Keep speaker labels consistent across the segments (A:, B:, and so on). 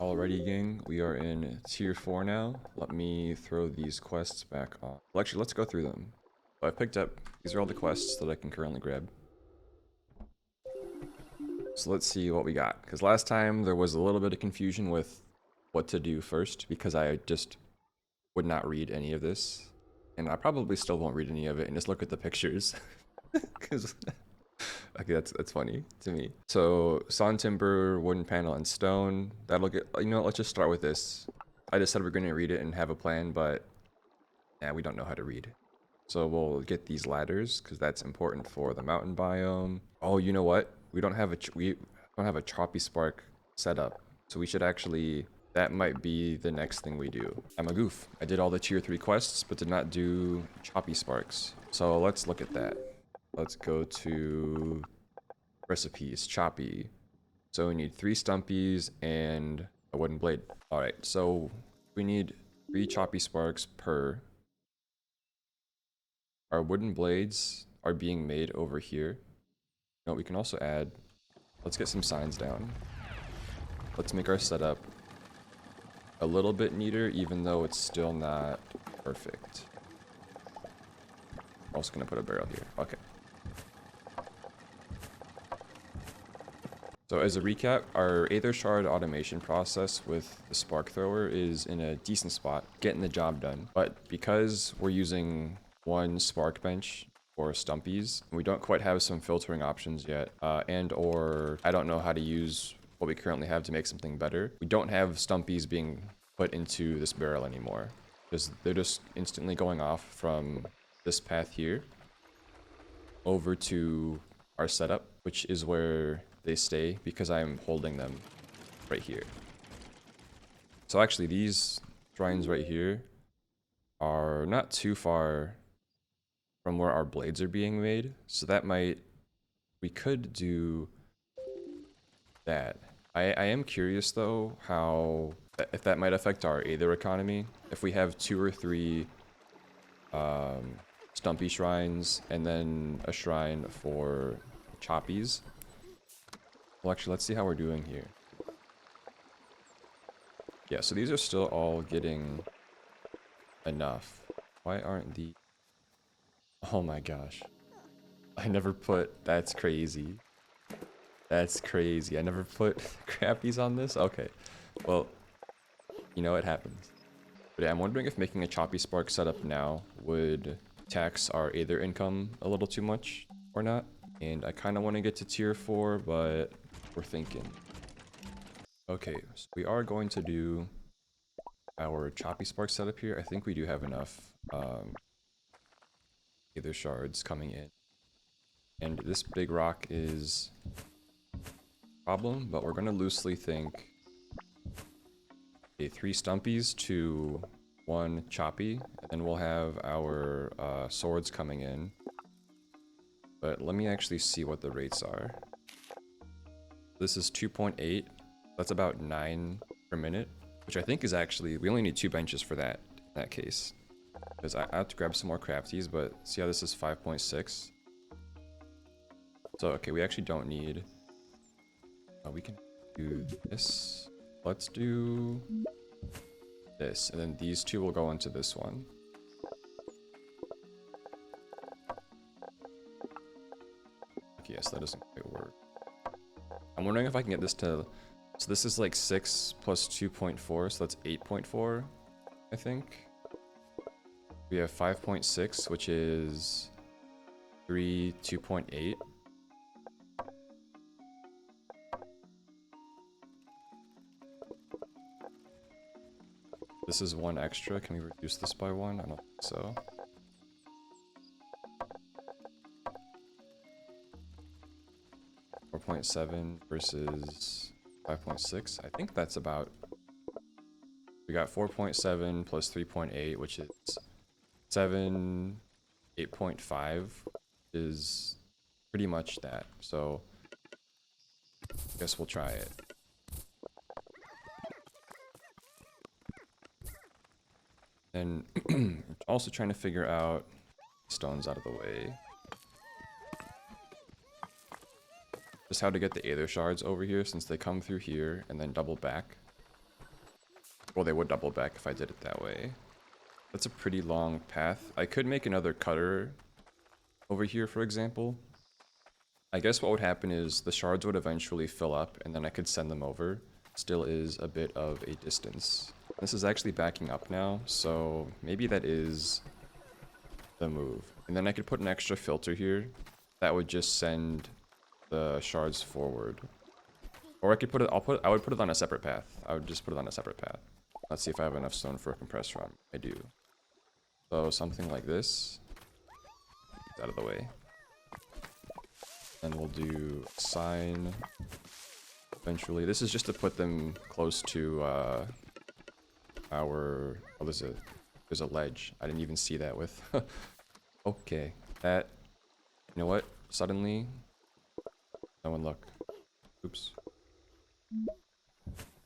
A: Alrighty, gang, we are in tier 4 now. Let me throw these quests back on. Well, actually, let's go through them. So I picked up, these are all the quests that I can currently grab. So let's see what we got. Because last time there was a little bit of confusion with what to do first, because I just would not read any of this. And I probably still won't read any of it and just look at the pictures. Because okay, that's funny to me. So sawn timber, wooden panel, and stone. That'll get. You know, let's just start with this. I just said we're gonna read it and have a plan, but yeah, we don't know how to read. So we'll get these ladders because that's important for the mountain biome. Oh, you know what? We don't have a choppy spark setup, so we should actually. That might be the next thing we do. I'm a goof. I did all the tier 3 quests, but did not do choppy sparks. So let's look at that. Let's go to recipes, choppy. So we need 3 stumpies and a wooden blade. All right, so we need 3 choppy sparks per. Our wooden blades are being made over here. No, we can also add, let's get some signs down. Let's make our setup a little bit neater, even though it's still not perfect. I'm also gonna put a barrel here, okay. So as a recap, our Aether Shard automation process with the Spark Thrower is in a decent spot, getting the job done. But because we're using one Spark Bench for Stumpies, we don't quite have some filtering options yet, and or I don't know how to use what we currently have to make something better. We don't have Stumpies being put into this barrel anymore, because they're just instantly going off from this path here over to our setup, which is where they stay because I'm holding them right here. So actually these shrines right here are not too far from where our blades are being made. So that might, we could do that. I am curious though how, if that might affect our Aether economy. If we have 2 or 3 Stumpy shrines and then a shrine for choppies. Well, actually, let's see how we're doing here. Yeah, so these are still all getting enough. Why aren't the... Oh my gosh. I never put... That's crazy. That's crazy. I never put crappies on this? Okay. Well, you know, it happens. But yeah, I'm wondering if making a choppy spark setup now would tax our Aether income a little too much or not. And I kind of want to get to tier 4, but we're thinking. Okay, so we are going to do our choppy spark setup here. I think we do have enough Aether shards coming in. And this big rock is a problem, but we're going to loosely think a 3 stumpies to 1 choppy, and then we'll have our swords coming in. But let me actually see what the rates are. This is 2.8. That's about 9 per minute, which I think is actually, we only need 2 benches for that in that case. Because I have to grab some more crafties, but see how this is 5.6? So, okay, we actually don't need... we can do this. Let's do this, and then these 2 will go into this one. Okay, yes, that doesn't quite work. I'm wondering if I can get this to... So this is like 6 plus 2.4, so that's 8.4, I think. We have 5.6, which is 3, 2.8. This is 1 extra. Can we reduce this by 1? I don't think so. .7 versus 5.6. I think that's about... We got 4.7 plus 3.8, which is 7, 8.5 is pretty much that. So I guess we'll try it. And also trying to figure out stones out of the way. Just how to get the Aether shards over here, since they come through here and then double back. Well, they would double back if I did it that way. That's a pretty long path. I could make another cutter over here, for example. I guess what would happen is the shards would eventually fill up, and then I could send them over. Still is a bit of a distance. This is actually backing up now, so maybe that is the move. And then I could put an extra filter here that would just send the shards forward. Or I could put it, I would put it on a separate path. I would just put it on a separate path. Let's see if I have enough stone for a compressor on. I do. So something like this. Out of the way. And we'll do sign. Eventually. This is just to put them close to our... Oh, there's a ledge. I didn't even see that with... Okay. That... You know what? Suddenly... No one look. Oops.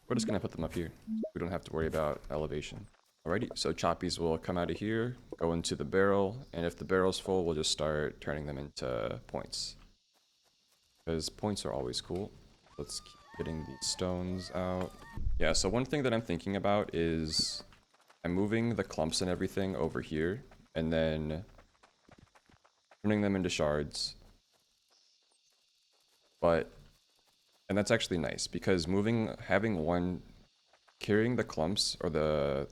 A: We're just gonna put them up here. We don't have to worry about elevation. Alrighty, so choppies will come out of here, go into the barrel, and if the barrel's full, we'll just start turning them into points. Because points are always cool. Let's keep getting these stones out. Yeah, so one thing that I'm thinking about is I'm moving the clumps and everything over here, and then turning them into shards. And that's actually nice, because carrying the clumps or the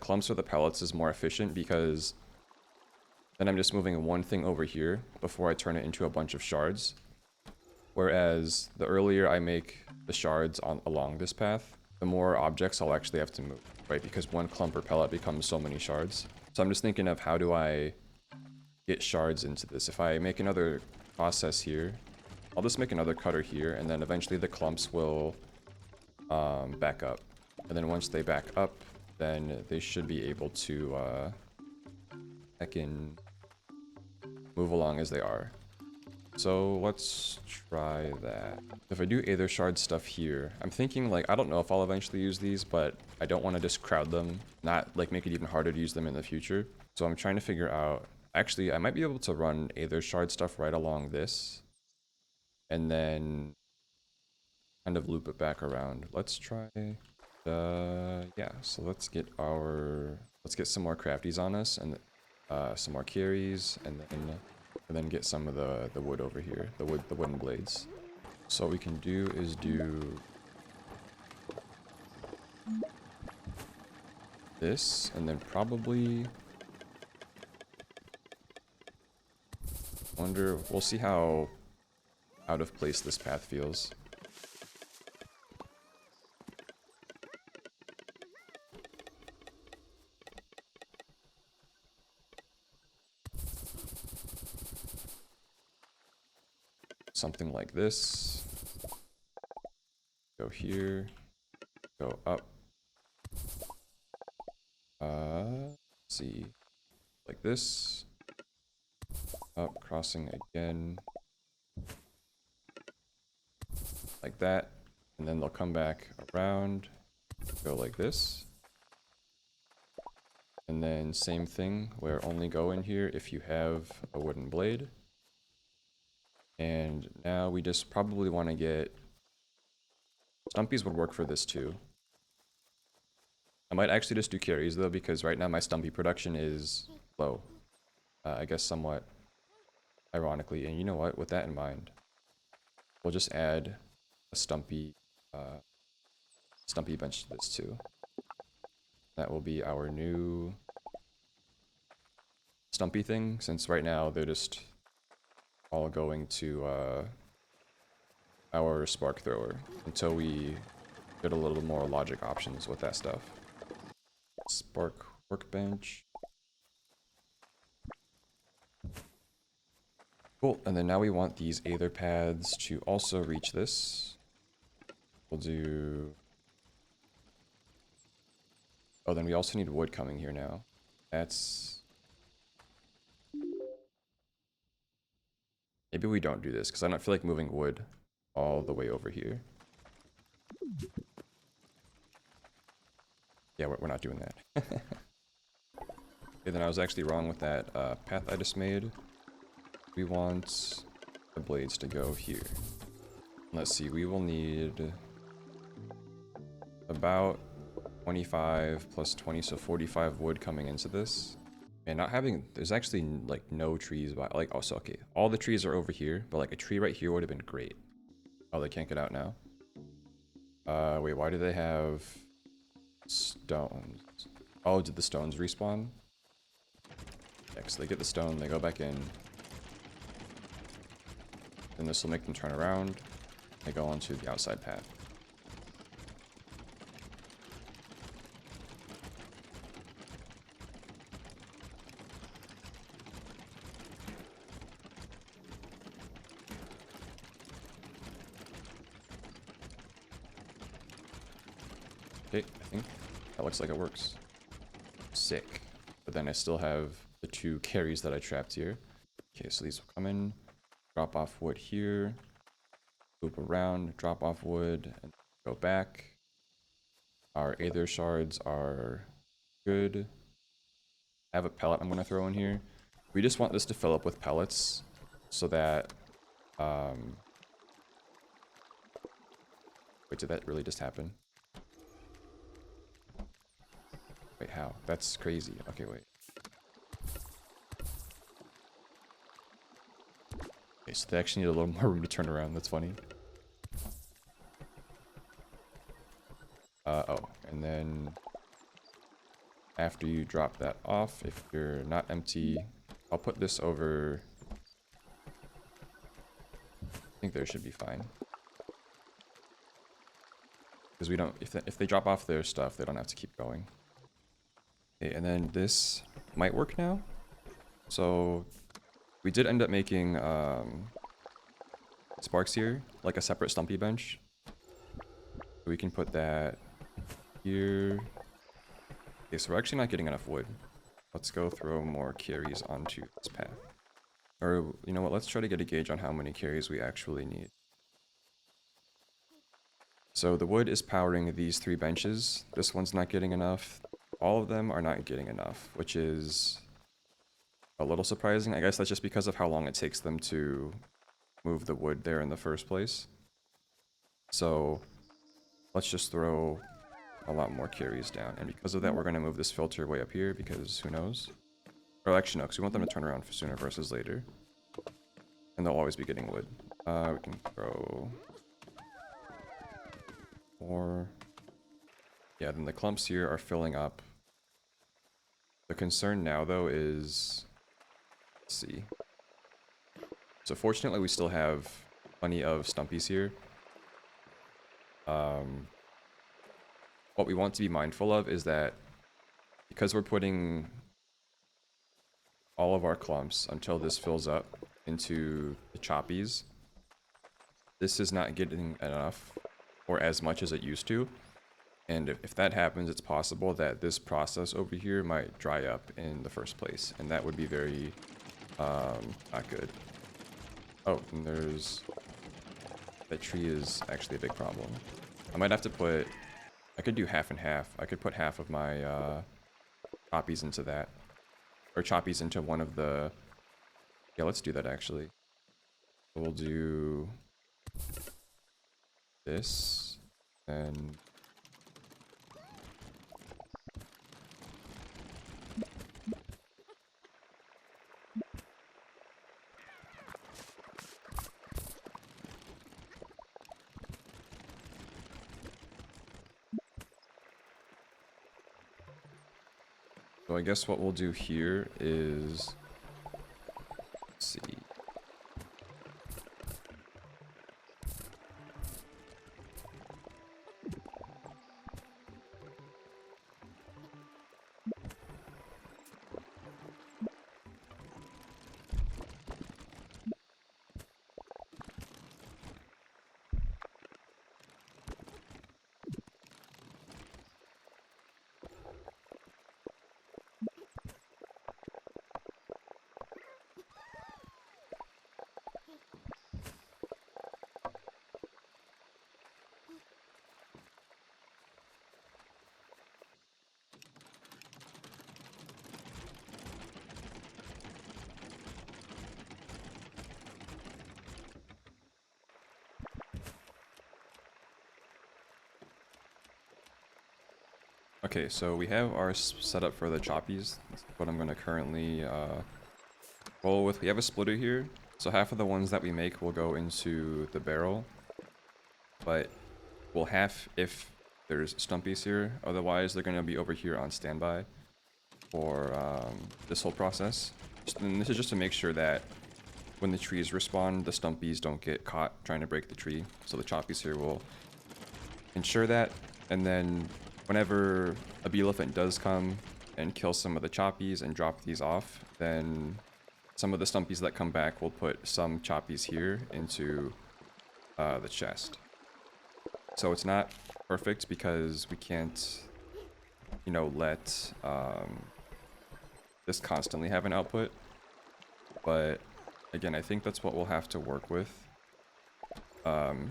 A: clumps or the pellets is more efficient, because then I'm just moving one thing over here before I turn it into a bunch of shards. Whereas the earlier I make the shards along this path, the more objects I'll actually have to move, right? Because one clump or pellet becomes so many shards. So I'm just thinking of how do I get shards into this. If I make another process here, I'll just make another cutter here, and then eventually the clumps will back up. And then once they back up, then they should be able to move along as they are. So let's try that. If I do Aether Shard stuff here, I'm thinking, like, I don't know if I'll eventually use these, but I don't want to just crowd them, not like make it even harder to use them in the future. So I'm trying to figure out, actually I might be able to run Aether Shard stuff right along this, and then kind of loop it back around. Let's try, yeah, so let's get some more crafties on us, and some more carries, and then get some of the wood over here, the wooden blades. So what we can do is do this, and then probably we'll see how out of place this path feels. Something like this. Go here. Go up. Let's see. Like this. Up, crossing again. Like that. And then they'll come back around. Go like this. And then same thing, where only go in here if you have a wooden blade. And now we just probably want to get... Stumpies would work for this too. I might actually just do carries though, because right now my stumpy production is low. I guess somewhat ironically. And you know what, with that in mind, we'll just add a stumpy bench to this too. That will be our new stumpy thing, since right now they're just all going to our spark thrower until we get a little more logic options with that stuff. Spark workbench. Cool, and then now we want these Aether paths to also reach this. We'll do... Oh, then we also need wood coming here now. That's... Maybe we don't do this, because I don't feel like moving wood all the way over here. Yeah, we're not doing that. Okay, then I was actually wrong with that path I just made. We want the blades to go here. Let's see, we will need about 25 plus 20, so 45 wood coming into this. And not having, there's actually like no trees by, like, also, okay, all the trees are over here, but like a tree right here would have been great. Oh, they can't get out now. Wait, why do they have stones? Oh, did the stones respawn? Yeah, so they get the stone, they go back in. Then this will make them turn around. They go onto the outside path. Okay, I think that looks like it works. Sick. But then I still have the 2 carries that I trapped here. Okay, so these will come in, drop off wood here, loop around, drop off wood, and go back. Our Aether shards are good. I have a pellet I'm going to throw in here. We just want this to fill up with pellets so that... Wait, did that really just happen? Wait, how? That's crazy. Okay, wait. Okay, so they actually need a little more room to turn around. That's funny. Oh, and then after you drop that off, if you're not empty, I'll put this over. I think there should be fine. Because we don't, if they drop off their stuff, they don't have to keep going. Okay, and then this might work now. So we did end up making Sparks here, like a separate stumpy bench. So we can put that here. Okay, so we're actually not getting enough wood. Let's go throw more carries onto this path. Or, you know what, let's try to get a gauge on how many carries we actually need. So the wood is powering these 3 benches. This one's not getting enough. All of them are not getting enough, which is a little surprising. I guess that's just because of how long it takes them to move the wood there in the first place. So let's just throw a lot more carries down. And because of that, we're going to move this filter way up here because who knows? Or actually, no, because we want them to turn around sooner versus later. And they'll always be getting wood. We can throw 4. Yeah, then the clumps here are filling up. The concern now, though, is... Let's see. So fortunately, we still have plenty of stumpies here. What we want to be mindful of is that because we're putting all of our clumps until this fills up into the choppies, this is not getting enough or as much as it used to. And if that happens, it's possible that this process over here might dry up in the first place. And that would be very not good. Oh, and there's... That tree is actually a big problem. I might have to put... I could do half and half. I could put half of my choppies into that. Or choppies into one of the... Yeah, let's do that actually. We'll do... this. And... So I guess what we'll do here is, let's see. Okay, so we have our setup for the choppies. That's what I'm going to currently roll with. We have a splitter here, so half of the ones that we make will go into the barrel, but we'll half if there's stumpies here. Otherwise, they're going to be over here on standby for this whole process. And this is just to make sure that when the trees respawn, the stumpies don't get caught trying to break the tree. So the choppies here will ensure that. And then whenever a bee elephant does come and kill some of the choppies and drop these off, then some of the stumpies that come back will put some choppies here into the chest. So it's not perfect because we can't, you know, let this constantly have an output. But again, I think that's what we'll have to work with,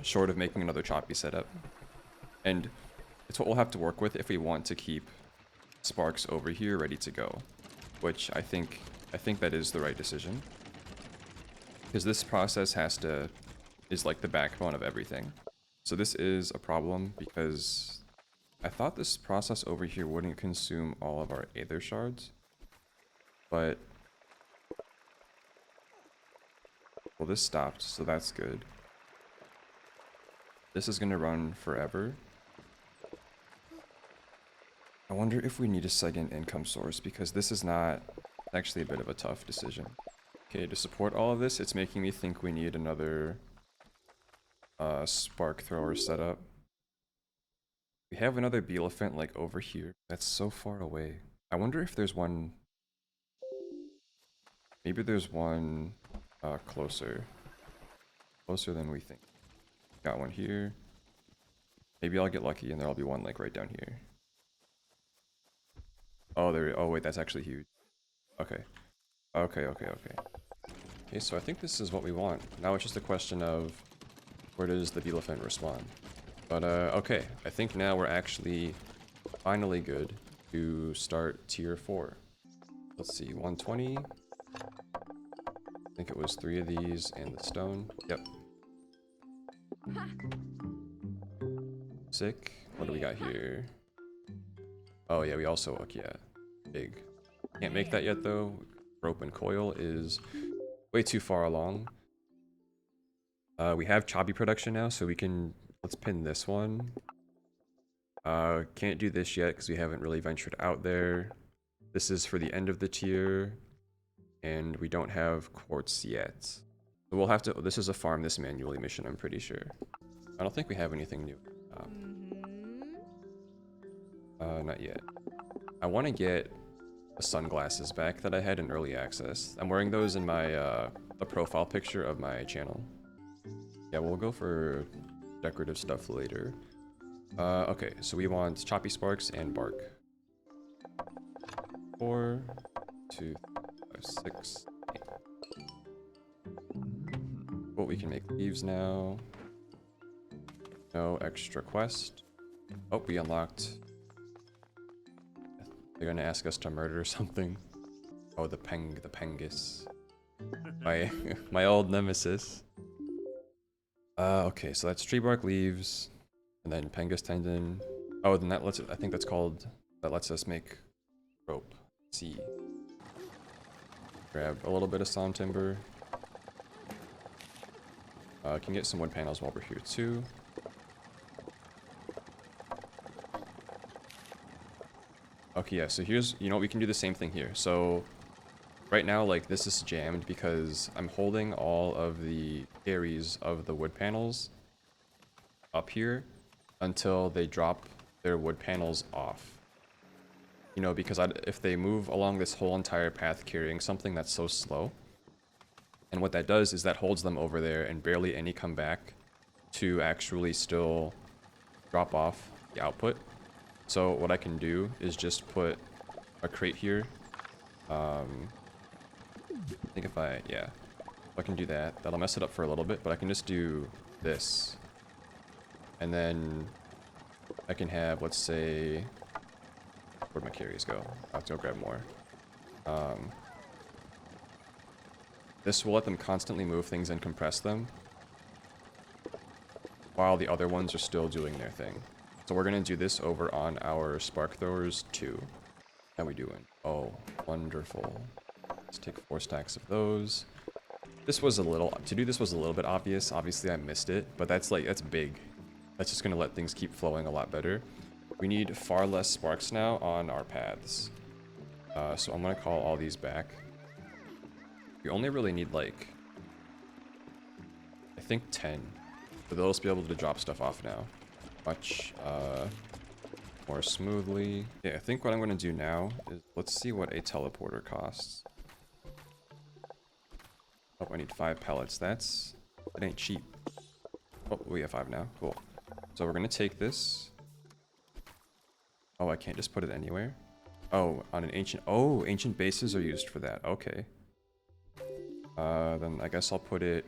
A: short of making another choppy setup. And it's what we'll have to work with if we want to keep Sparks over here ready to go, which I think that is the right decision, because this process is like the backbone of everything. So this is a problem because I thought this process over here wouldn't consume all of our Aether shards, but well, this stopped, so that's good. This is gonna run forever. I wonder if we need a second income source, because this is not actually a bit of a tough decision. Okay, to support all of this, it's making me think we need another spark thrower setup. We have another bee elephant like over here. That's so far away. I wonder if there's one. Maybe there's one closer than we think. Got one here. Maybe I'll get lucky and there'll be one like right down here. Oh, there. Oh wait, that's actually huge. Okay. Okay, so I think this is what we want. Now it's just a question of where does the bee elephant respond. But okay, I think now we're actually finally good to start tier 4. Let's see, 120. I think it was 3 of these and the stone. Yep. Sick. What do we got here? Oh yeah, we also, okay, yeah, big. Can't make that yet though. Rope and coil is way too far along. We have choppy production now, so we can, let's pin this one. Can't do this yet because we haven't really ventured out there. This is for the end of the tier, and we don't have quartz yet. So we'll have to, this is a farm this manually mission, I'm pretty sure. I don't think we have anything new. Not yet. I want to get the sunglasses back that I had in early access. I'm wearing those in my the profile picture of my channel. Yeah, we'll go for decorative stuff later. Okay, so we want choppy sparks and bark. 4, 2, 5, 6, 8. Well, we can make leaves now. No extra quest. Oh, we unlocked. They're gonna ask us to murder something. Oh, the Pengus. My old nemesis. Okay, so that's tree bark, leaves, and then Pengus tendon. Oh, then that lets it, I think that's called, that lets us make rope. Let's see. Grab a little bit of sawn timber. Can get some wood panels while we're here too. Okay, yeah, so here's, you know, we can do the same thing here. So right now, like, this is jammed because I'm holding all of the carries of the wood panels up here until they drop their wood panels off. You know, because if they move along this whole entire path carrying something that's so slow, and what that does is that holds them over there and barely any come back to actually still drop off the output. So what I can do is just put a crate here. I think if I can do that, that'll mess it up for a little bit, but I can just do this. And then I can have, let's say, where'd my carries go? I'll have to go grab more. This will let them constantly move things and compress them, while the other ones are still doing their thing. So we're gonna do this over on our spark throwers too. How we doing? Oh, wonderful. Let's take 4 stacks of those. This was to do this was a little bit obvious. Obviously I missed it, but that's big. That's just gonna let things keep flowing a lot better. We need far less sparks now on our paths. So I'm gonna call all these back. We only really need like, I think 10. But they'll just be able to drop stuff off now. Much more smoothly. Yeah, I think what I'm gonna do now is, let's see what a teleporter costs. Oh, I need 5 pellets. That ain't cheap. Oh, we have 5 now. Cool. So we're gonna take this. Oh, I can't just put it anywhere. Oh, on an ancient. Oh, ancient bases are used for that. Okay. Then I guess I'll put it.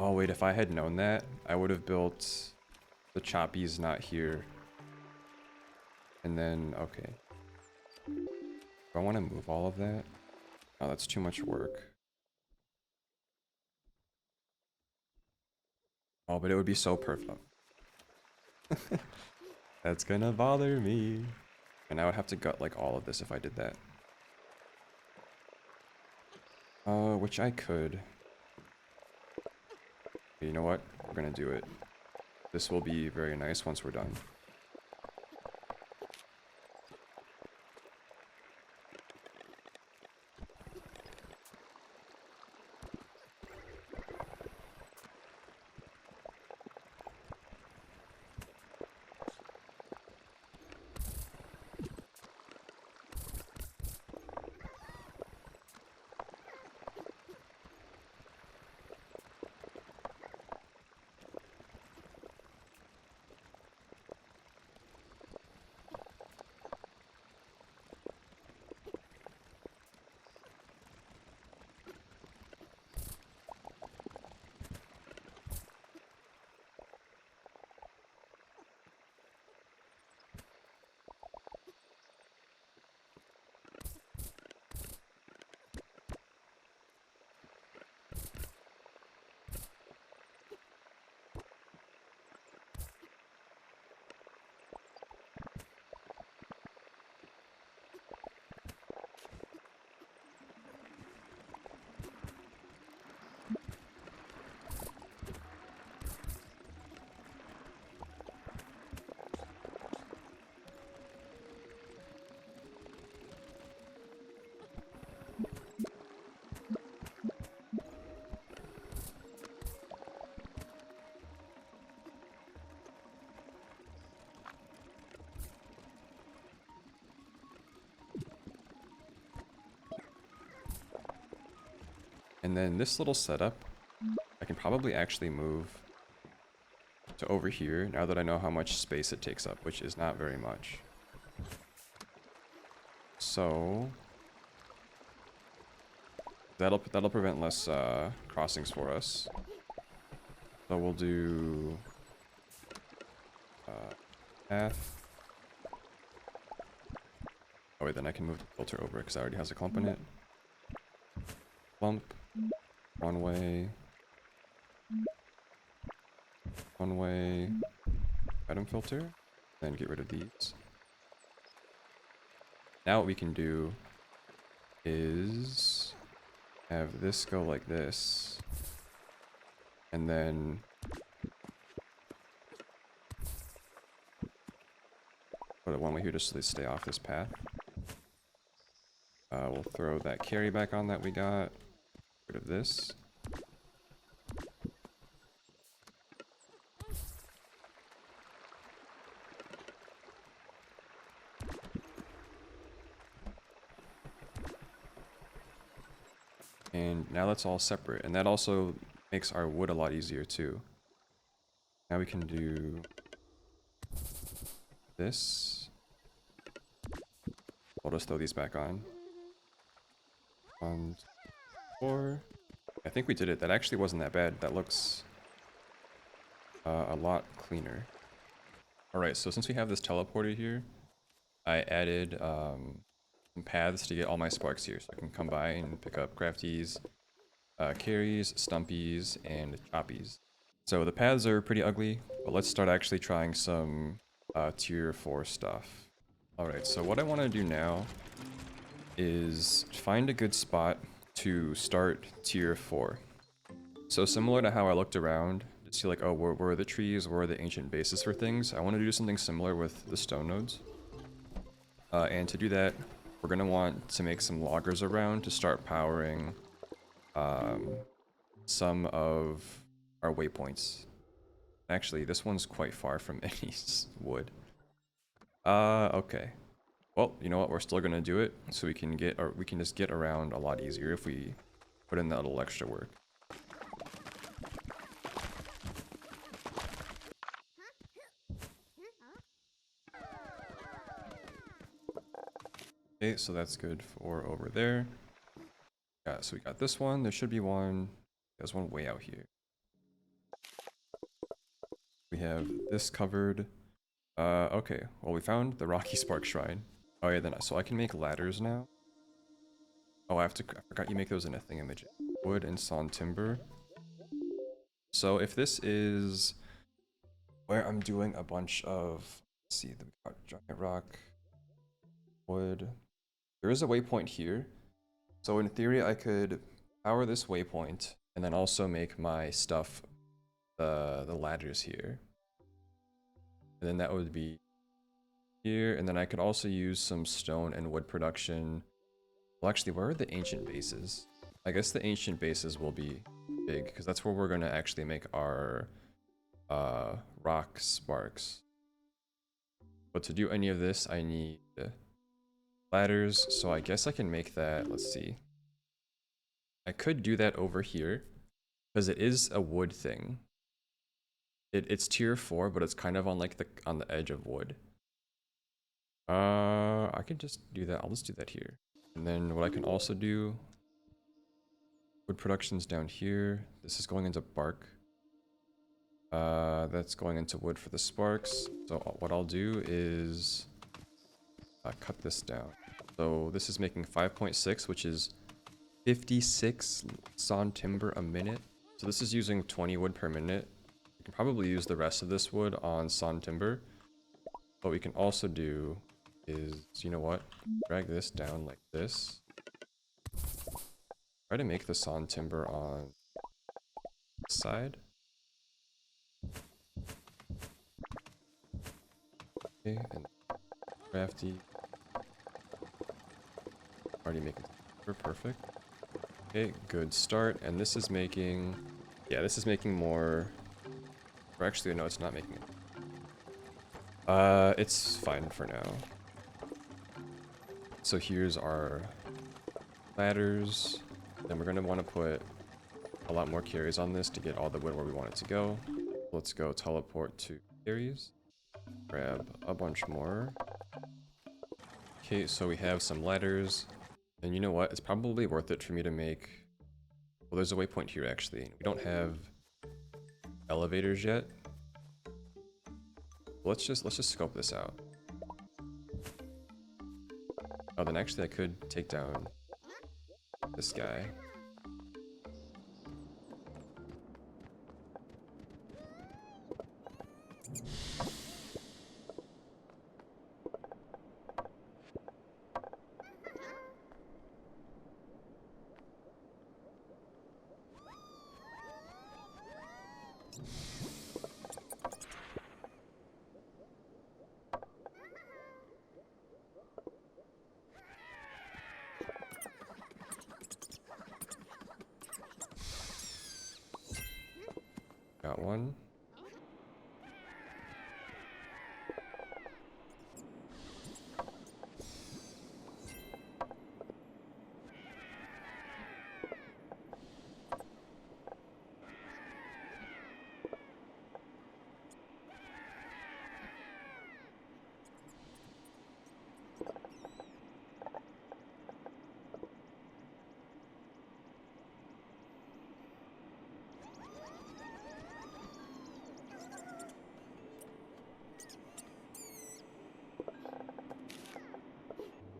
A: Oh wait, if I had known that, I would have built the choppies not here. And then, okay. Do I want to move all of that? Oh, that's too much work. Oh, but it would be so perfect. That's gonna bother me. And I would have to gut like all of this if I did that. Which I could. You know what? We're gonna do it. This will be very nice once we're done. And then this little setup, I can probably actually move to over here now that I know how much space it takes up, which is not very much. So that'll prevent less crossings for us. So we'll do path. Oh wait, then I can move the filter over because it already has a clump in it. Clump. One way, item filter, then get rid of these. Now what we can do is have this go like this, and then put it one way here just so they stay off this path. We'll throw that carry back on that we got. Rid of this. And now that's all separate, and that also makes our wood a lot easier too. Now we can do this. I'll just throw these back on. 1, 4. I think we did it. That actually wasn't that bad. That looks a lot cleaner. Alright, so since we have this teleporter here, I added some paths to get all my sparks here. So I can come by and pick up crafties, carries, stumpies, and choppies. So the paths are pretty ugly, but let's start actually trying some tier 4 stuff. Alright, so what I want to do now is find a good spot to start tier 4. So similar to how I looked around to see like, oh, where are the trees, where are the ancient bases for things, I want to do something similar with the stone nodes. And to do that, we're going to want to make some loggers around to start powering some of our waypoints. Actually, this one's quite far from any wood. Okay. Well, you know what? We're still gonna do it, so we can just get around a lot easier if we put in that little extra work. Okay, so that's good for over there. Yeah, so we got this one. There should be one. There's one way out here. We have this covered. Okay. Well, we found the Rocky Spark Shrine. Oh yeah, then so I can make ladders now. Oh, I forgot you make those in a thingamajig. Wood and sawn timber. So if this is where I'm doing a bunch of, let's see, the giant rock, wood. There is a waypoint here. So in theory, I could power this waypoint and then also make my stuff, the ladders here. And then that would be here. And then I could also use some stone and wood production. Well, actually, where are the ancient bases? I guess the ancient bases will be big because that's where we're going to actually make our rock sparks. But to do any of this, I need ladders. So I guess I can make that. Let's see. I could do that over here because it is a wood thing. It's tier 4, but it's kind of on like on the edge of wood. I can just do that. I'll just do that here. And then what I can also do, wood production's down here. This is going into bark. That's going into wood for the sparks. So what I'll do is cut this down. So this is making 5.6, which is 56 sawn timber a minute. So this is using 20 wood per minute. We can probably use the rest of this wood on sawn timber. What we can also do is, you know what? Drag this down like this. Try to make the sawn timber on this side. Okay, and crafty. Already making timber, perfect. Okay, good start. And this is making, yeah, this is making more. Or actually, no, it's not making it. It's fine for now. So here's our ladders. Then we're gonna want to put a lot more carries on this to get all the wood where we want it to go. Let's go teleport to carries. Grab a bunch more. Okay, so we have some ladders. And you know what? It's probably worth it for me to make... Well, there's a waypoint here, actually. We don't have elevators yet. Let's just scope this out. Oh, then actually I could take down this guy. Got one.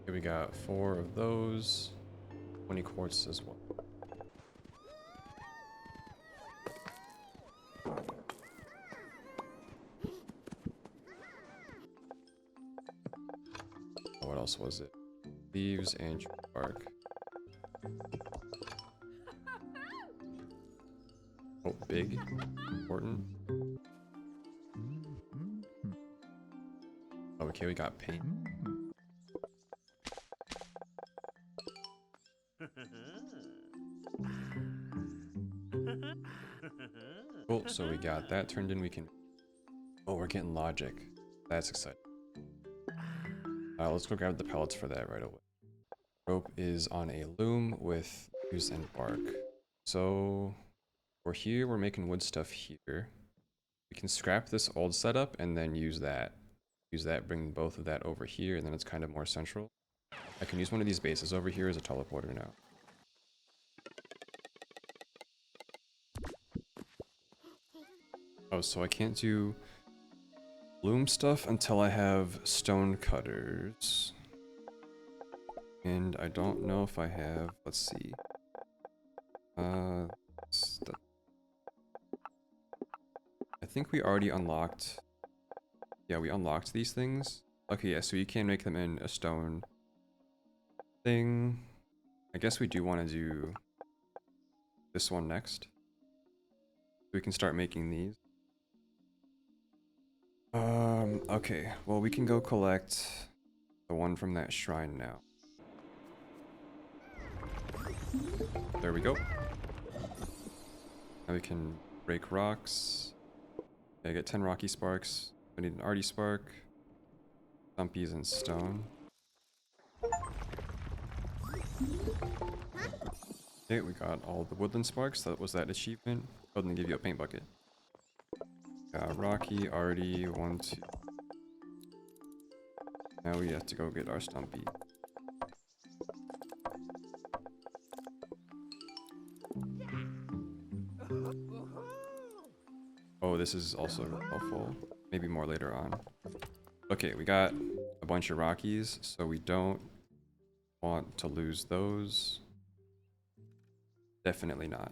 A: Okay, we got 4 of those. 20 quartz as well. else was it? Leaves and tree bark. Oh, big, important. Okay, we got paint. Cool, so we got that turned in. We can. Oh, we're getting logic. That's exciting. Let's go grab the pellets for that right away. Rope is on a loom with leaves and bark. So we're here, we're making wood stuff here. We can scrap this old setup and then use that. Use that, bring both of that over here, and then it's kind of more central. I can use one of these bases over here as a teleporter now. Oh, so I can't do loom stuff until I have stone cutters. And I don't know if I have, let's see. Stuff. I think we already unlocked. Yeah, we unlocked these things. Okay, yeah, so you can make them in a stone thing. I guess we do want to do this one next. We can start making these. Okay, well, we can go collect the one from that shrine now. There we go. Now we can break rocks. Okay, I get 10 rocky sparks. I need an arty spark. Stumpies and stone. Okay, we got all the woodland sparks. That was that achievement. Go ahead and give you a paint bucket. Rocky, arty, 1, 2. Now we have to go get our stumpy. Oh, this is also helpful. Maybe more later on. Okay, we got a bunch of Rockies, so we don't want to lose those. Definitely not.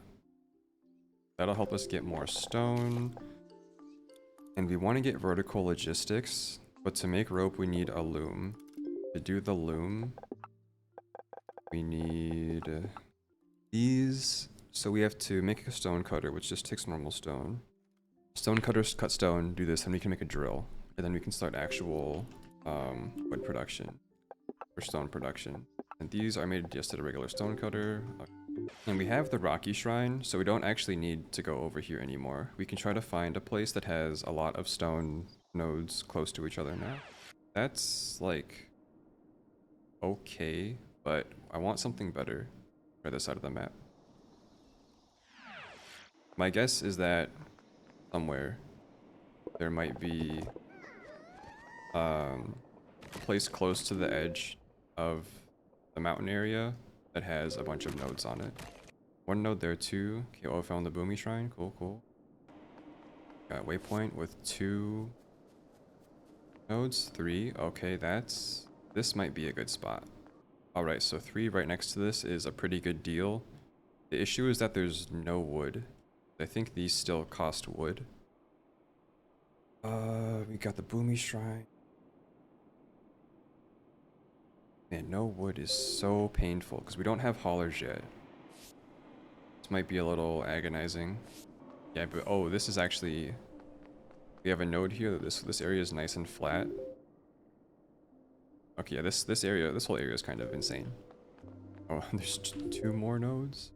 A: That'll help us get more stone. And we want to get vertical logistics, but to make rope we need a loom. To do the loom, we need these. So we have to make a stone cutter, which just takes normal stone. Stone cutters cut stone, do this, and we can make a drill. And then we can start actual wood production, or stone production. And these are made just at a regular stone cutter. And we have the Rocky Shrine, so we don't actually need to go over here anymore. We can try to find a place that has a lot of stone nodes close to each other now. That's, like, okay, but I want something better for this side of the map. My guess is that somewhere there might be a place close to the edge of the mountain area that has a bunch of nodes on it. One node there too. Okay, oh, I found the Boomy Shrine. Cool, cool. Got a waypoint with 2 nodes. 3. Okay, this might be a good spot. Alright, so 3 right next to this is a pretty good deal. The issue is that there's no wood. I think these still cost wood. We got the Boomy Shrine. Man, no wood is so painful because we don't have haulers yet. This might be a little agonizing. Yeah, but oh, this is actually... We have a node here. This area is nice and flat. Okay, yeah, this whole area is kind of insane. Oh, there's 2 more nodes?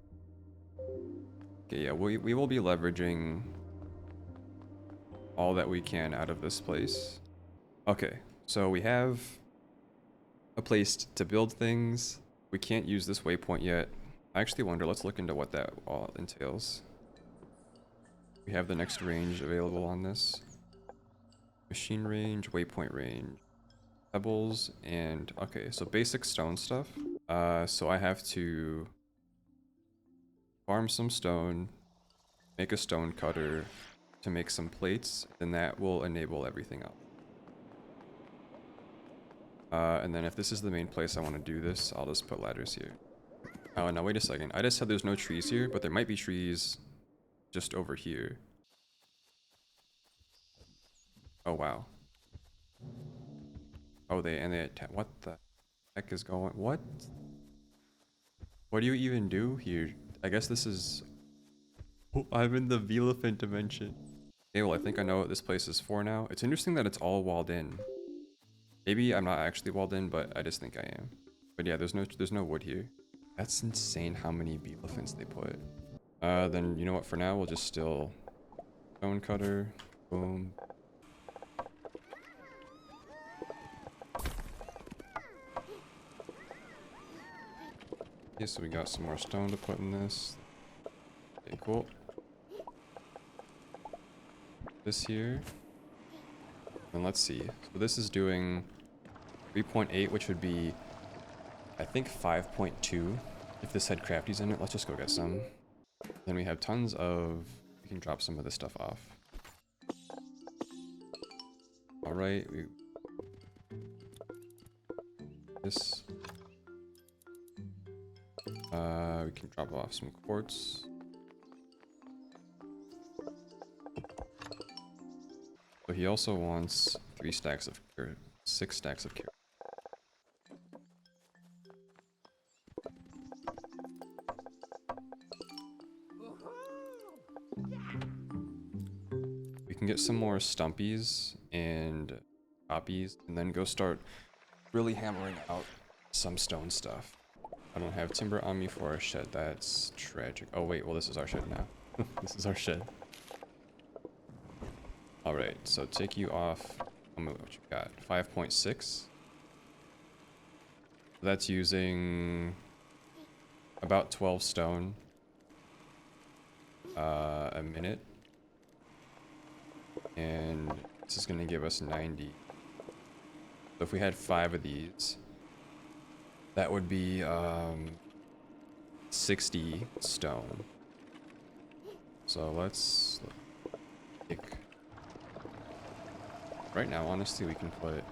A: Okay, yeah, we will be leveraging all that we can out of this place. Okay, so we have a place to build things. We can't use this waypoint yet. I actually wonder, let's look into what that all entails. We have the next range available on this. Machine range, waypoint range, pebbles, and okay, so basic stone stuff. So I have to farm some stone, make a stone cutter to make some plates, then that will enable everything else. And then if this is the main place I want to do this, I'll just put ladders here. Oh, now wait a second. I just said there's no trees here, but there might be trees just over here. Oh, wow. Oh, what the? Heck is going? What? What do you even do here? I guess this is. Oh, I'm in the Velafant dimension. Okay, well I think I know what this place is for now. It's interesting that it's all walled in. Maybe I'm not actually walled in, but I just think I am. But yeah, there's no wood here. That's insane how many Velafants they put. Then you know what? For now, we'll just still stone cutter. Boom. Okay, so we got some more stone to put in this. Okay, cool. This here. And let's see. So this is doing 3.8, which would be, I think, 5.2 if this had crafties in it. Let's just go get some. Then we have tons of... We can drop some of this stuff off. Alright, this... we can drop off some quartz. So he also wants 3 stacks of... or 6 stacks of carrot. We can get some more stumpies and poppies, and then go start really hammering out some stone stuff. I don't have timber on me for our shed. That's tragic. Oh wait, well this is our shed now. This is our shed. Alright, so take you off. Tell me what you got. 5.6. That's using about 12 stone a minute. And this is going to give us 90. So if we had 5 of these, that would be 60 stone. So let's pick. Right now, honestly, we can put...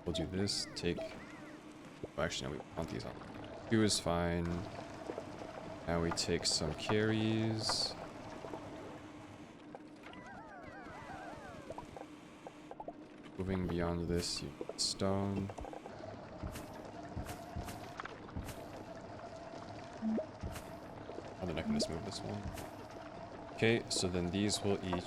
A: We'll do this, take... Oh, actually, no, we want these on. 2 is fine. Now we take some carries. Moving beyond this, you get stone. Oh, then I can just move this one. Okay, so then these will each...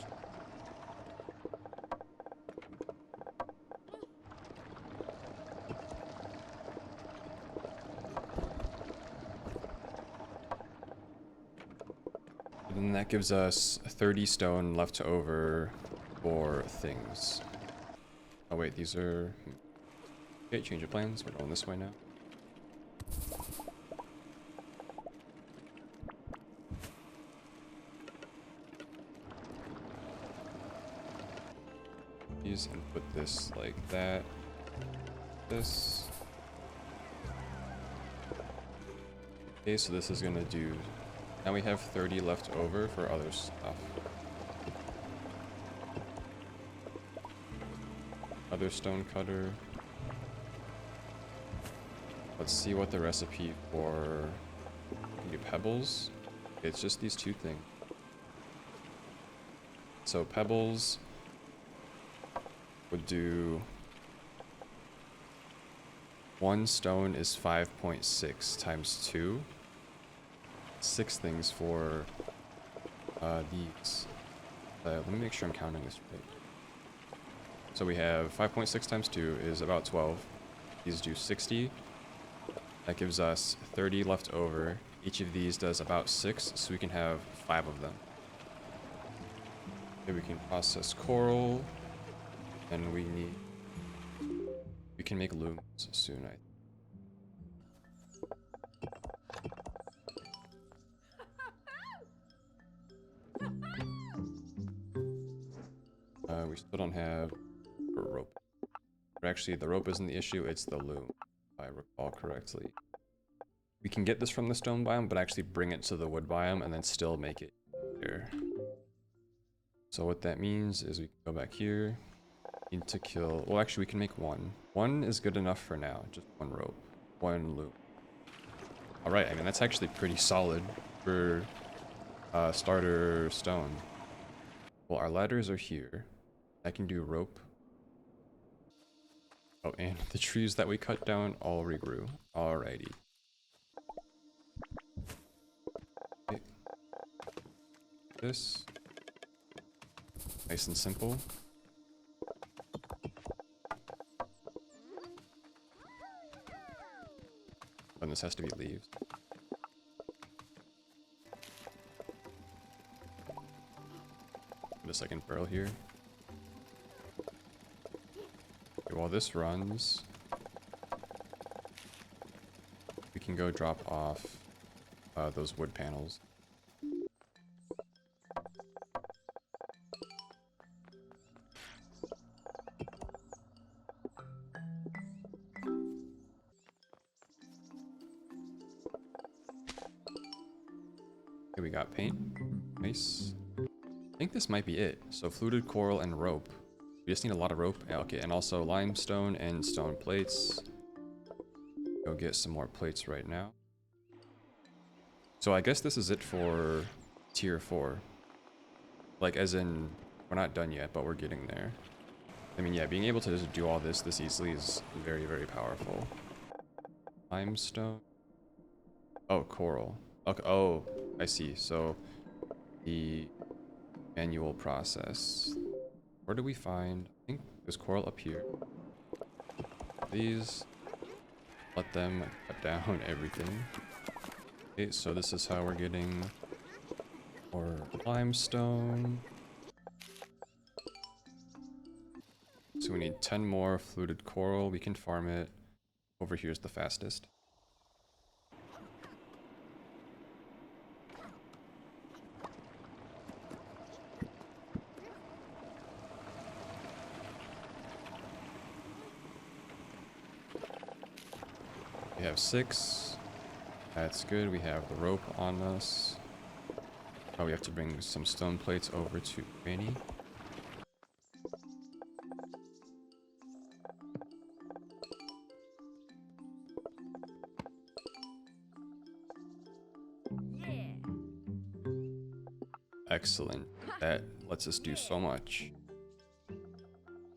A: And then that gives us 30 stone left over for things. Oh wait, these are... Okay, change of plans. We're going this way now. These and put this like that. This. Okay, so this is gonna do... Now we have 30 left over for other stuff. Other stone cutter. Let's see what the recipe for... Can do pebbles. Okay, it's just these 2 things. So pebbles would do... 1 stone is 5.6 times 2. 6 things for these. Let me make sure I'm counting this right. So we have 5.6 times 2 is about 12. These do 60. That gives us 30 left over. Each of these does about 6, so we can have 5 of them. Okay, we can process coral. And we need... We can make looms soon, I we still don't have a rope. But actually, the rope isn't the issue, it's the loom, if I recall correctly. We can get this from the stone biome, but actually bring it to the wood biome and then still make it here. So what that means is we can go back here. Need to kill... Well, actually, we can make 1. 1 is good enough for now. Just 1 rope. 1 loom. Alright, I mean, that's actually pretty solid for starter stone. Well, our ladders are here. I can do rope. Oh, and the trees that we cut down all regrew. Alrighty. Okay. This. Nice and simple. And this has to be leaves. Put a second barrel here. Okay, while this runs, we can go drop off those wood panels. Okay, we got paint. Nice. I think this might be it. So fluted coral and rope. We just need a lot of rope. Yeah, okay, and also limestone and stone plates. Go get some more plates right now. So I guess this is it for tier 4. Like, as in, we're not done yet, but we're getting there. I mean, yeah, being able to just do all this easily is very, very powerful. Limestone. Oh, coral. Okay, oh, I see. So, the manual process. Where do we find... I think there's coral up here. These. Let them cut down everything. Okay, so this is how we're getting more limestone. So we need 10 more fluted coral. We can farm it. Over here is the fastest. We have 6. That's good. We have the rope on us. Oh, we have to bring some stone plates over to Granny. Excellent. That lets us do so much.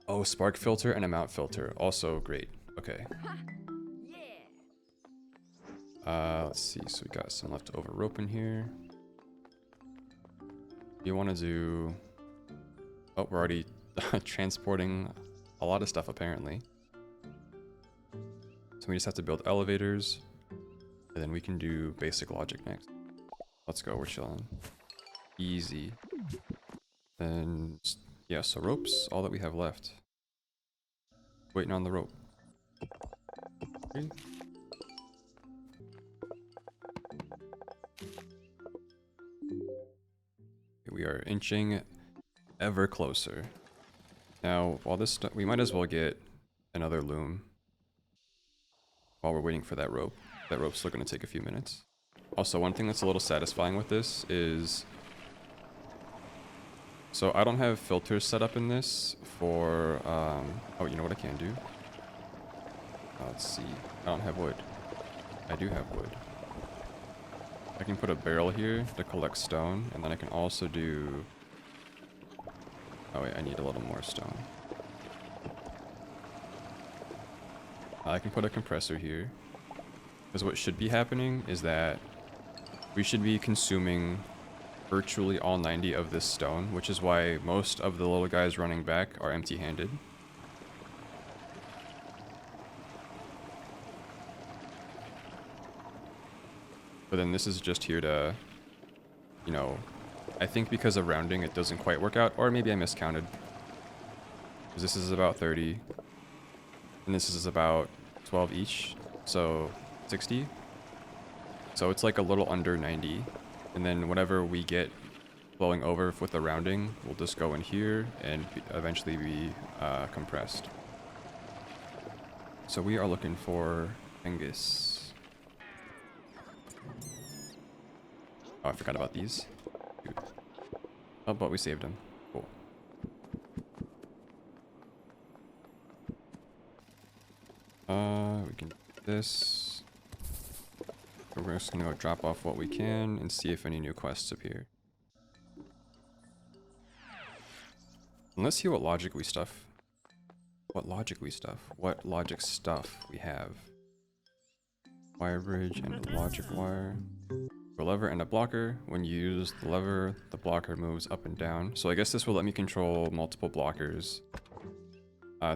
A: Oh, spark filter and a mount filter. Also great. Okay. Let's see. So we got some leftover rope in here. You want to do... Oh, we're already transporting a lot of stuff apparently. So we just have to build elevators. And then we can do basic logic next. Let's go. We're chilling. Easy. Then, yeah, so ropes, all that we have left. Waiting on the rope. Okay. We are inching ever closer. Now, while this, we might as well get another loom while we're waiting for that rope. That rope's still going to take a few minutes. Also, one thing that's a little satisfying with this is... So I don't have filters set up in this for, oh, you know what I can do? Let's see. I don't have wood. I do have wood. I can put a barrel here to collect stone, and then I can also do... Oh wait, I need a little more stone. I can put a compressor here. Because what should be happening is that we should be consuming virtually all 90 of this stone, which is why most of the little guys running back are empty-handed. But then this is just here to, you know, I think because of rounding it doesn't quite work out, or maybe I miscounted. Because this is about 30, and this is about 12 each, so 60. So it's like a little under 90. And then whatever we get flowing over with the rounding, we'll just go in here and eventually be compressed. So we are looking for Angus. Oh, I forgot about these. Dude. Oh, but we saved them. Cool. We can do this. We're just gonna go drop off what we can and see if any new quests appear. And let's see what logic we stuff. What logic stuff we have. Wire bridge and a logic wire. A lever and a blocker. When you use the lever, the blocker moves up and down. So I guess this will let me control multiple blockers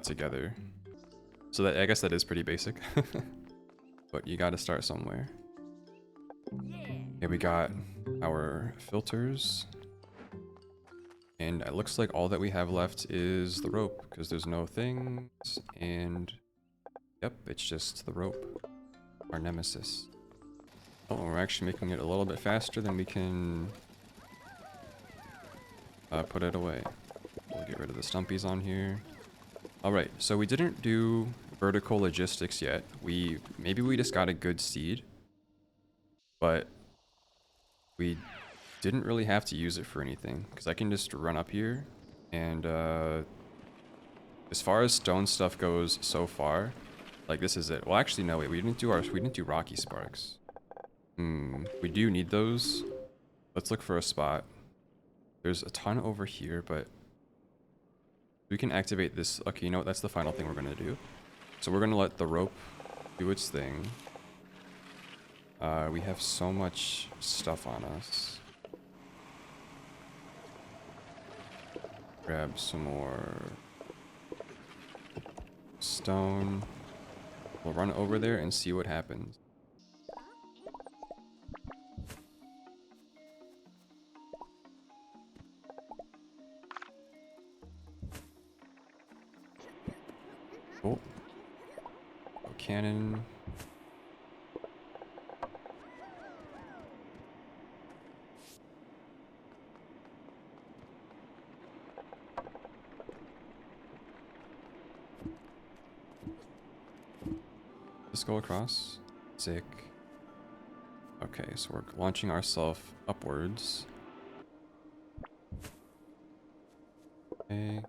A: together. So that, I guess that is pretty basic. But you gotta start somewhere. Okay, we got our filters. And it looks like all that we have left is the rope, because there's no things, and yep, it's just the rope, our nemesis. Oh, we're actually making it a little bit faster than we can put it away. We'll get rid of the stumpies on here. Alright, so we didn't do vertical logistics yet. Maybe we just got a good seed, but we didn't really have to use it for anything, because I can just run up here, and as far as stone stuff goes so far, like this is it. Well, actually, no, wait, we didn't do rocky sparks. We do need those. Let's look for a spot. There's a ton over here, but we can activate this. Okay, you know what? That's the final thing we're gonna do. So we're gonna let the rope do its thing. We have so much stuff on us. Grab some more stone. We'll run over there and see what happens. Oh. Oh, cannon. Just go across. Sick. Okay, so we're launching ourselves upwards. Okay.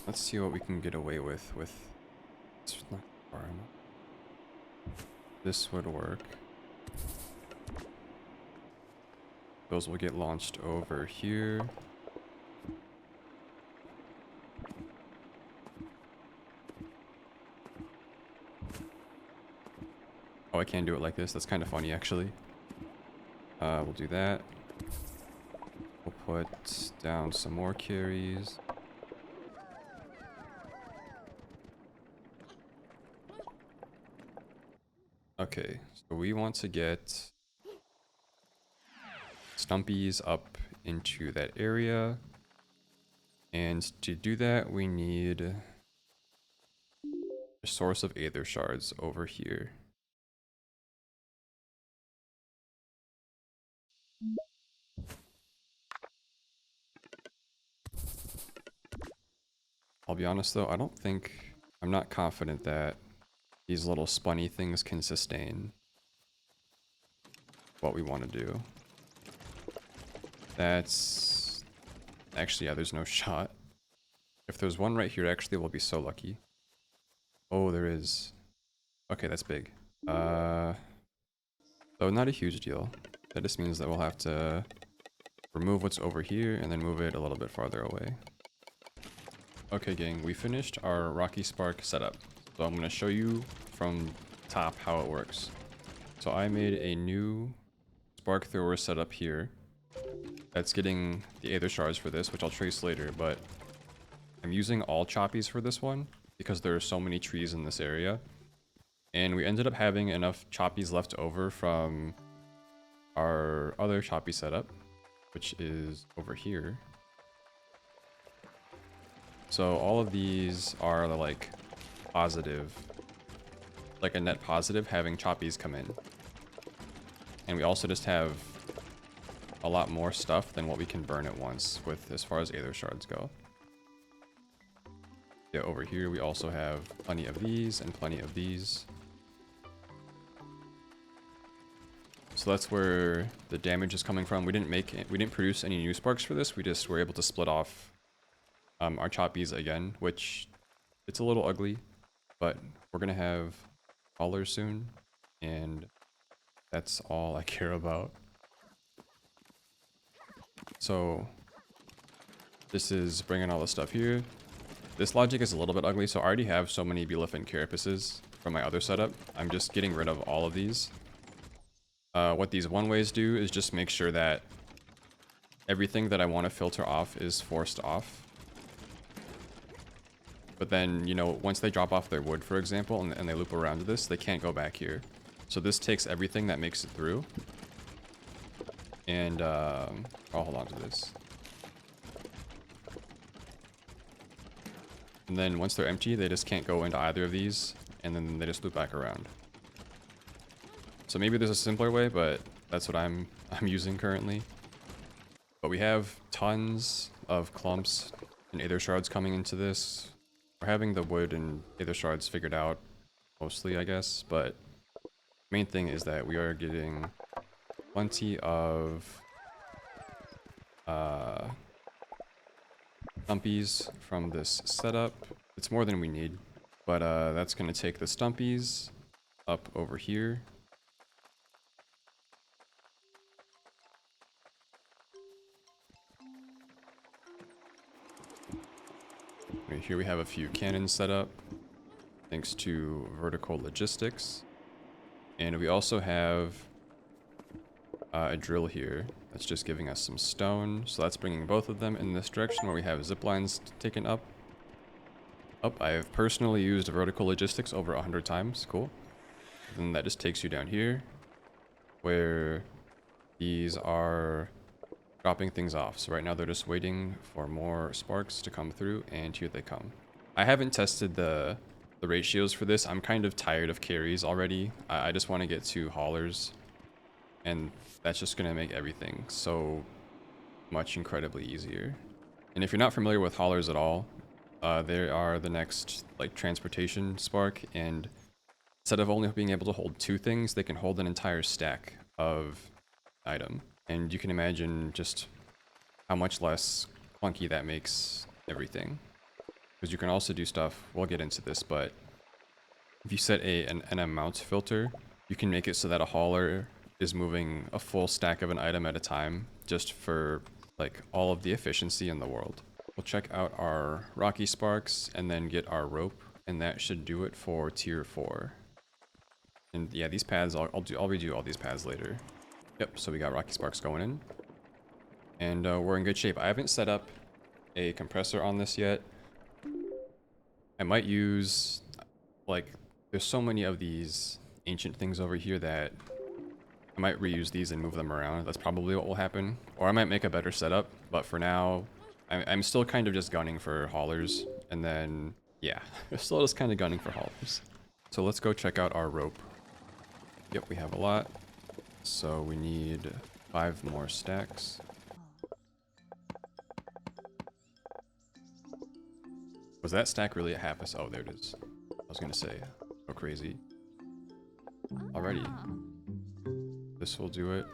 A: Let's see what we can get away with it's not far enough. This would work. Those will get launched over here. Oh, I can't do it like this. That's kind of funny, actually. We'll do that. We'll put down some more carries. Okay, so we want to get stumpies up into that area. And to do that, we need a source of aether shards over here. I'll be honest though, I'm not confident that these little spunny things can sustain what we want to do. That's... Actually, yeah, there's no shot. If there's one right here, actually, we'll be so lucky. Oh, there is. Okay, that's big. So not a huge deal. That just means that we'll have to remove what's over here and then move it a little bit farther away. Okay, gang, we finished our Rocky Spark setup. So I'm going to show you from top how it works. So I made a new spark thrower setup here. That's getting the aether shards for this, which I'll trace later, but I'm using all choppies for this one because there are so many trees in this area. And we ended up having enough choppies left over from our other choppy setup, which is over here. So all of these are like positive, like a net positive having choppies come in. And we also just have a lot more stuff than what we can burn at once with as far as aether shards go. Yeah, over here we also have plenty of these and plenty of these. So that's where the damage is coming from. We didn't produce any new sparks for this. We just were able to split off our choppies again, which it's a little ugly, but we're gonna have callers soon, and that's all I care about. So this is bringing all the stuff here. This logic is a little bit ugly, so I already have so many Beelifant carapaces from my other setup. I'm just getting rid of all of these. What these one-ways do is just make sure that everything that I want to filter off is forced off. But then, you know, once they drop off their wood, for example, and they loop around to this, they can't go back here. So this takes everything that makes it through. And, I'll hold on to this. And then once they're empty, they just can't go into either of these, and then they just loop back around. So maybe there's a simpler way, but that's what I'm using currently. But we have tons of clumps and aether shards coming into this. We're having the wood and aether shards figured out mostly, I guess, but main thing is that we are getting plenty of stumpies from this setup. It's more than we need, but that's going to take the stumpies up over here. Right here we have a few cannons set up thanks to vertical logistics, and we also have a drill here that's just giving us some stone, so that's bringing both of them in this direction where we have zip lines taken up. I have personally used vertical logistics over 100 times. Cool. And that just takes you down here where these are dropping things off. So right now they're just waiting for more sparks to come through, and here they come. I haven't tested the ratios for this. I'm kind of tired of carries already. I just want to get 2 haulers, and that's just going to make everything so much incredibly easier. And if you're not familiar with haulers at all, they are the next like transportation spark, and instead of only being able to hold 2 things, they can hold an entire stack of item. And you can imagine just how much less clunky that makes everything. Because you can also do stuff, we'll get into this, but if you set an amount filter, you can make it so that a hauler is moving a full stack of an item at a time, just for like all of the efficiency in the world. We'll check out our Rocky Sparks and then get our rope, and that should do it for tier 4. And yeah, these paths, I'll redo all these paths later. Yep, so we got Rocky Sparks going in. And we're in good shape. I haven't set up a compressor on this yet. I might use, like, there's so many of these ancient things over here that I might reuse these and move them around. That's probably what will happen. Or I might make a better setup, but for now, I'm still kind of just gunning for haulers. And then, yeah, still just kind of gunning for haulers. So let's go check out our rope. Yep, we have a lot. So we need 5 more stacks. Was that stack really a half a... Oh, there it is. I was gonna say, oh crazy. Alrighty. This will do it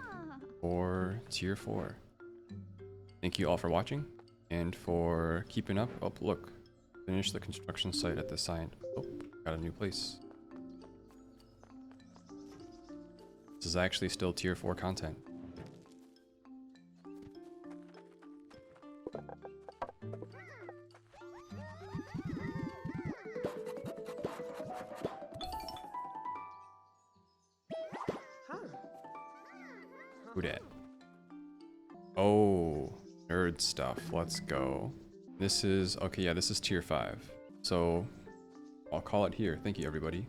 A: for tier 4. Thank you all for watching and for keeping up. Oh, look. Finish the construction site at the sign. Oh, got a new place. This is actually still tier 4 content. Who dat? Oh, nerd stuff. Let's go. This is, okay, yeah, this is tier 5. So I'll call it here. Thank you, everybody.